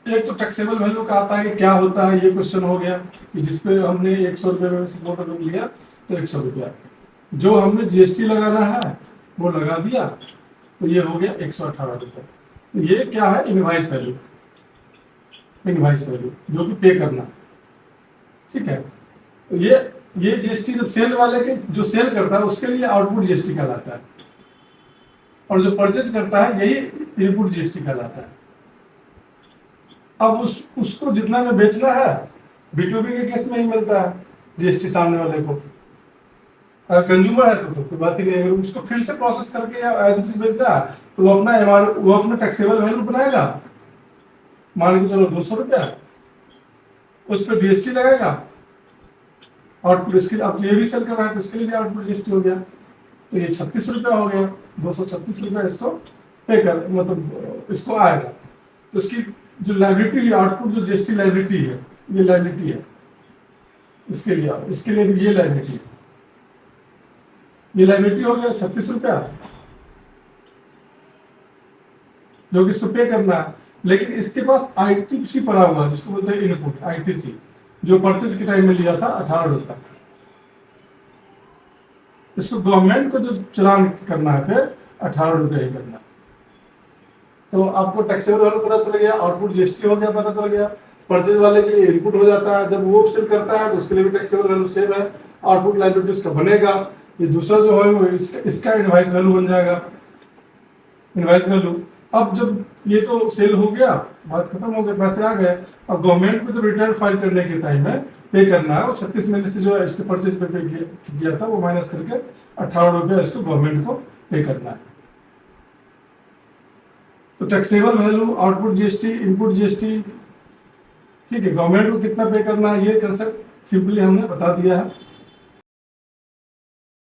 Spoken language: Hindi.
एक तो टैक्सेबल वैल्यू का आता है कि क्या होता है, ये क्वेश्चन हो गया कि जिसपे हमने 100 रुपये में सपोर्ट अगर लिया तो 100 रुपया, जो हमने जीएसटी लगाना है वो लगा दिया, तो ये हो गया 118 रुपये। तो ये क्या है, इनवाइस वैल्यू, इनवाइस वैल्यू जो कि पे करना, ठीक है। तो ये जीएसटी जब सेल वाले के, जो सेल करता है उसके लिए आउटपुट जीएसटी कहलाता है, और जो परचेज करता है यही इनपुट जीएसटी कहलाता है। अब उसको जितना में बेचना है, B2B के केस में ही मिलता है जीएसटी सामने वाले को। अगर कंज्यूमर है तो कोई बात ही नहीं, अगर उसको फिर से प्रोसेस करके या एज इट इज बेच रहा है तो वो अपना टैक्सेबल वैल्यू बनाएगा, मान के चलो 200 रुपया, उस पर जीएसटी लगाएगा, आउटपुट इसके लिए, अब ये भी सेल कर रहा है तो इसके लिए भी आउटपुट जीएसटी हो गया, तो ये 36 रुपया हो गया, 236 रुपया इसको पे कर, मतलब इसको आएगा। तो इसकी जो लाइबिलिटी है, आउटपुट जो जीएसटी लाइबिलिटी है, ये लाइबिलिटी है इसके लिए भी ये लाइबिलिटी है, ये लाइबिलिटी हो गया 36 रुपया, जो कि इसको पे करना है। लेकिन इसके पास आईटीसी पड़ा हुआ है जिसको बोलते हैं इनपुट आईटीसी, जो परचेज के टाइम में लिया था 18 रुपया, इसको गवर्नमेंट को जो चलान करना है फिर 18 रुपया ही करना है। तो आपको टैक्सेबल वैल्यू पता चल गया, आउटपुट जीएसटी हो गया, पता चल गया, परचेज वाले के लिए इनपुट हो जाता है, जब वो सेल करता है तो उसके लिए भी टैक्सेबल वैल्यू सेम है, आउटपुट लायबिलिटी उसका बनेगा। ये दूसरा जो है वो इसका इनवाइस वैल्यू बन जाएगा, इनवाइस वैल्यू। अब जब ये तो सेल हो गया, बात खत्म हो गई, पैसे आ गए, अब गवर्नमेंट को तो रिटर्न फाइल करने के टाइम में पे करना है, वो 36 में से जो है इसके परचेज पे किया था वो माइनस करके 18 रुपया इसको गवर्नमेंट को पे करना है। तो taxable value, output GST, input GST, ठीक है, गवर्नमेंट को कितना पे करना है ये कंसेप्ट सिंपली हमने बता दिया है।